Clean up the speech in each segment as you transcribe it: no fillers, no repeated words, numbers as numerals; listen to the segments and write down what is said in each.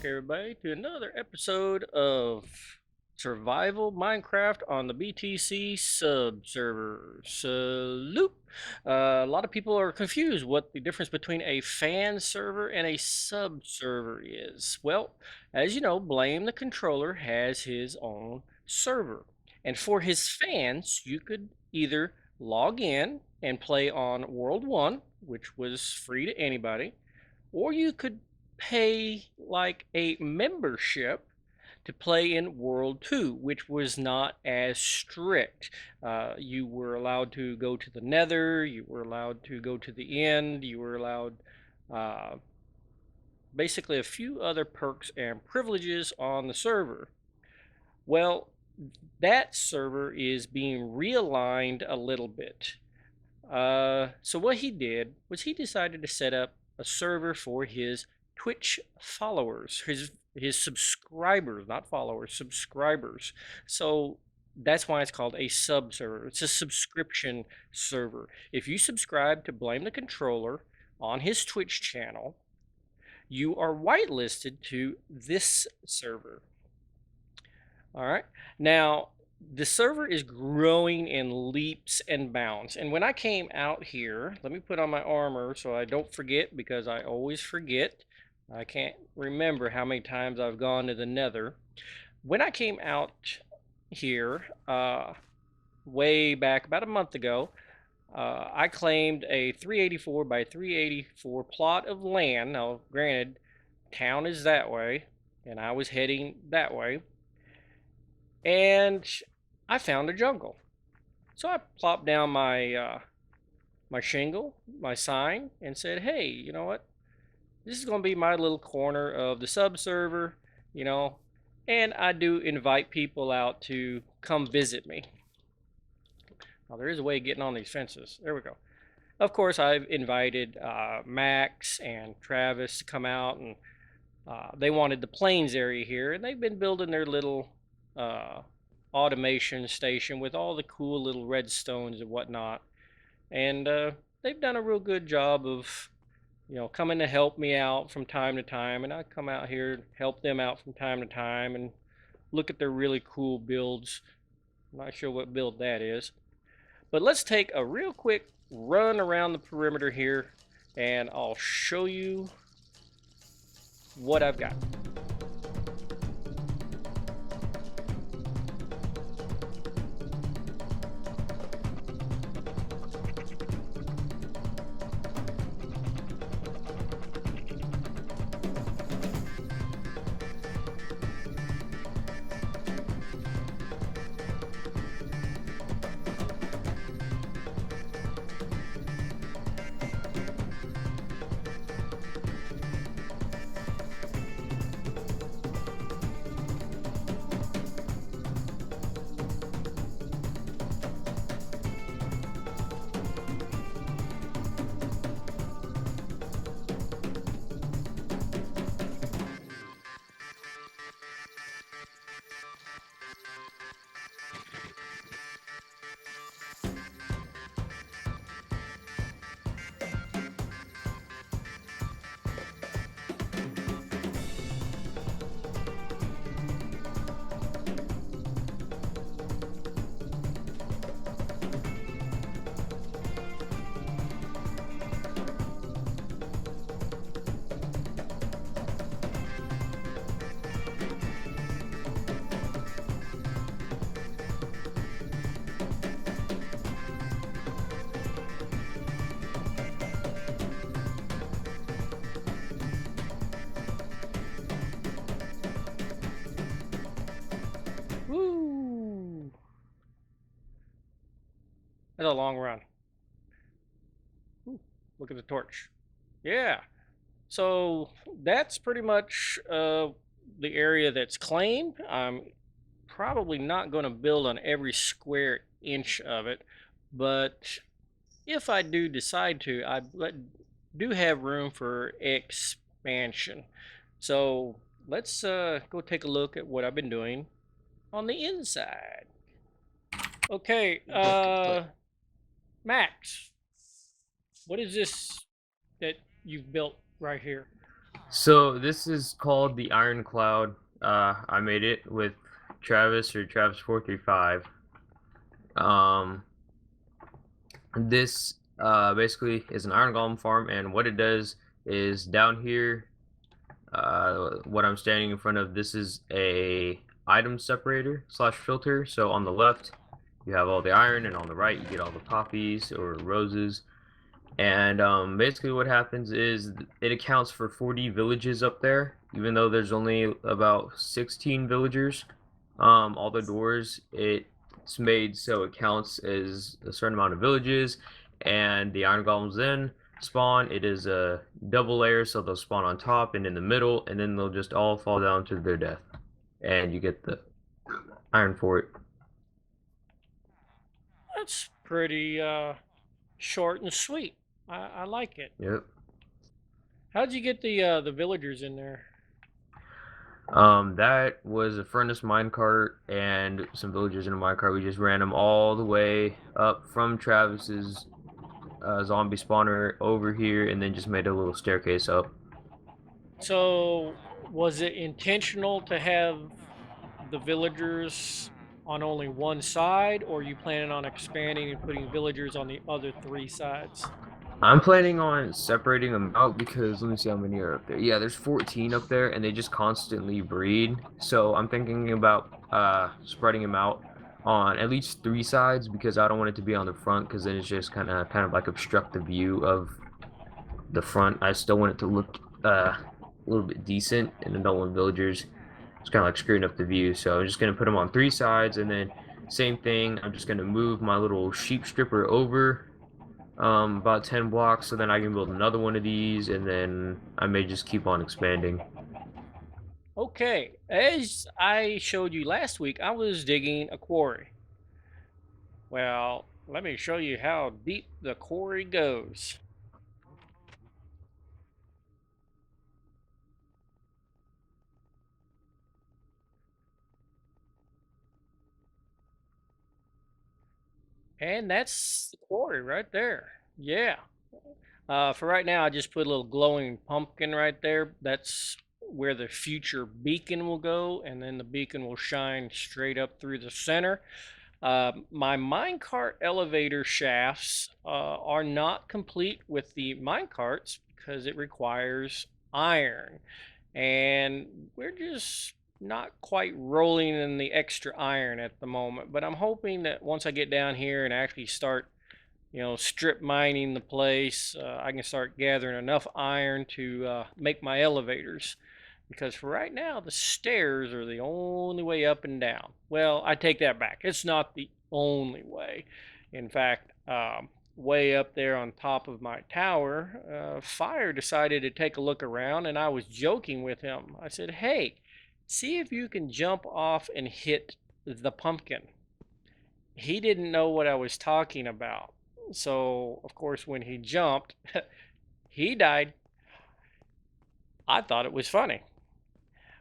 everybody, to another episode of Survival Minecraft on the BTC Sub Server. Salute! A lot of people are confused what the difference between a fan server and a sub server is. Well, as you know, Blame the Controller has his own server. And for his fans, you could either log in and play on World 1, which was free to anybody, or you could pay like a membership to play in World 2, which was not as strict. You were allowed to go to the Nether, you were allowed to go to the end, you were allowed basically a few other perks and privileges on the server. Well, that server is being realigned a little bit. So what he did was he decided to set up a server for his Twitch followers, his subscribers, not followers, subscribers. So that's why it's called a sub server. It's a subscription server. If you subscribe to Blame the Controller on his Twitch channel, you are whitelisted to this server. All right. Now, the server is growing in leaps and bounds. And when I came out here, let me put on my armor so I don't forget, because I always forget. I can't remember how many times I've gone to the Nether. When I came out here, way back about a month ago, I claimed a 384 by 384 plot of land. Now, granted, town is that way, and I was heading that way. And I found a jungle. So I plopped down my my shingle, my sign, and said, hey, you know what? This is going to be my little corner of the sub server, you know, and I do invite people out to come visit me. Now, there is a way of getting on these fences. There we go. Of course, I've invited Max and Travis to come out, and they wanted the plains area here, and they've been building their little automation station with all the cool little redstones and whatnot. And they've done a real good job of, you know, coming to help me out from time to time, and I come out here and help them out from time to time and look at their really cool builds. I'm not sure what build that is, but let's take a real quick run around the perimeter here and I'll show you what I've got. Woo! That's a long run. Ooh, look at the torch. Yeah. So that's pretty much the area that's claimed. I'm probably not going to build on every square inch of it, but if I do decide to, I do have room for expansion. So let's go take a look at what I've been doing on the inside. Okay, Max, what is this that you've built right here? So this is called the Iron Cloud. I made it with Travis or Travis435. Um, this basically is an iron golem farm, and what it does is down here, what I'm standing in front of, this is a item separator slash filter. So on the left, you have all the iron, and on the right, you get all the poppies or roses. And basically, what happens is it accounts for 40 villages up there, even though there's only about 16 villagers. All the doors, it's made so it counts as a certain amount of villages, and the iron golems then spawn. It is a double layer, so they'll spawn on top and in the middle, and then they'll just all fall down to their death, and you get the iron for it. That's pretty short and sweet. I like it. Yep. How'd you get the villagers in there? That was a furnace minecart and some villagers in a minecart. We just ran them all the way up from Travis's zombie spawner over here, and then just made a little staircase up. So, was it intentional to have the villagers on only one side, or are you planning on expanding and putting villagers on the other three sides? I'm planning on separating them out because let me see how many are up there. Yeah, there's 14 up there, and they just constantly breed. So I'm thinking about spreading them out on at least three sides because I don't want it to be on the front because then it's just kind of like obstruct the view of the front. I still want it to look a little bit decent, and I don't want villagers it's kind of like screwing up the view. So I'm just gonna put them on three sides, and then same thing. I'm just gonna move my little sheep stripper over about 10 blocks, so then I can build another one of these, and then I may just keep on expanding. Okay, as I showed you last week, I was digging a quarry. Well, let me show you how deep the quarry goes. And that's the quarry right there. Yeah. For right now, I just put a little glowing pumpkin right there. That's where the future beacon will go, and then the beacon will shine straight up through the center. My minecart elevator shafts are not complete with the minecarts because it requires iron, and we're just not quite rolling in the extra iron at the moment. But I'm hoping that once I get down here and actually start, strip mining the place, I can start gathering enough iron to make my elevators. Because for right now, the stairs are the only way up and down. Well, I take that back. It's not the only way. In fact, way up there on top of my tower, Fire decided to take a look around, and I was joking with him. I said, "Hey, see if you can jump off and hit the pumpkin." He didn't know what I was talking about. So, of course, when he jumped, he died. I thought it was funny.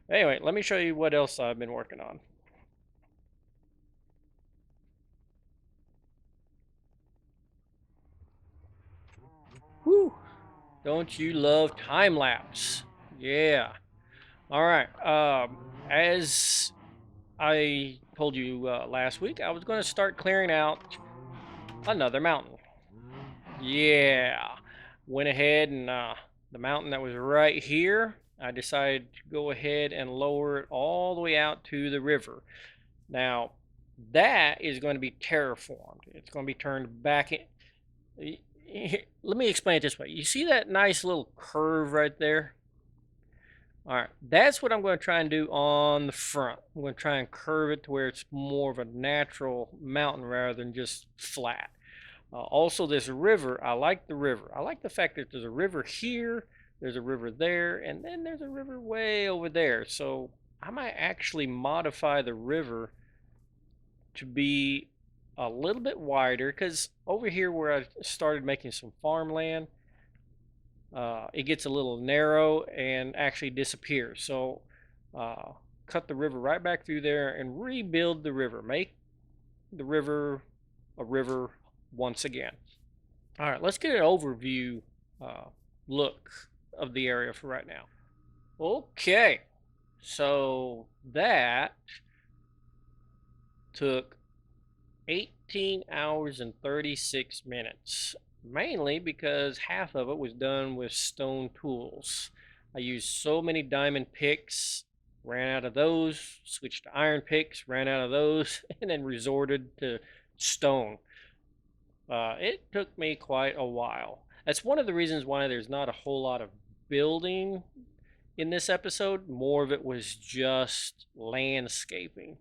Anyway, let me show you what else I've been working on. Whew. Don't you love time lapse? Yeah. All right. As I told you last week, I was going to start clearing out another mountain. Yeah. Went ahead and the mountain that was right here, I decided to go ahead and lower it all the way out to the river. Now, that is going to be terraformed. It's going to be turned back in. Let me explain it this way. You see that nice little curve right there? All right, that's what I'm going to try and do on the front. I'm going to try and curve it to where it's more of a natural mountain rather than just flat. Also, this river, I like the river. I like the fact that there's a river here, there's a river there, and then there's a river way over there. So I might actually modify the river to be a little bit wider because over here where I started making some farmland, it gets a little narrow and actually disappears. So cut the river right back through there and rebuild the river. Make the river a river once again. All right, let's get an overview uh, look of the area for right now. Okay, so that took 18 hours and 36 minutes, mainly because half of it was done with stone tools. I used so many diamond picks, ran out of those, switched to iron picks, ran out of those, and then resorted to stone. It took me quite a while. That's one of the reasons why there's not a whole lot of building in this episode. More of it was just landscaping,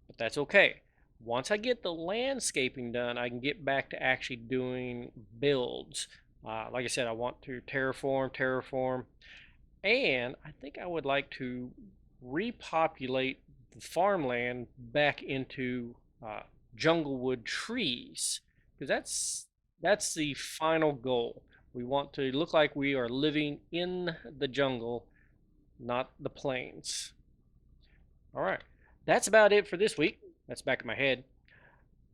but that's okay. Once I get the landscaping done, I can get back to actually doing builds. Like I said, I want to terraform, and I think I would like to repopulate the farmland back into junglewood trees, because that's the final goal. We want to look like we are living in the jungle, not the plains. All right, that's about it for this week. That's back in my head.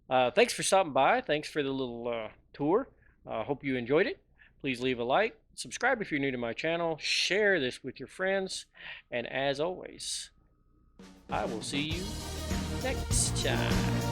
Thanks for stopping by. Thanks for the little tour. Hope you enjoyed it. Please leave a like, subscribe if you're new to my channel, share this with your friends, and as always, I will see you next time.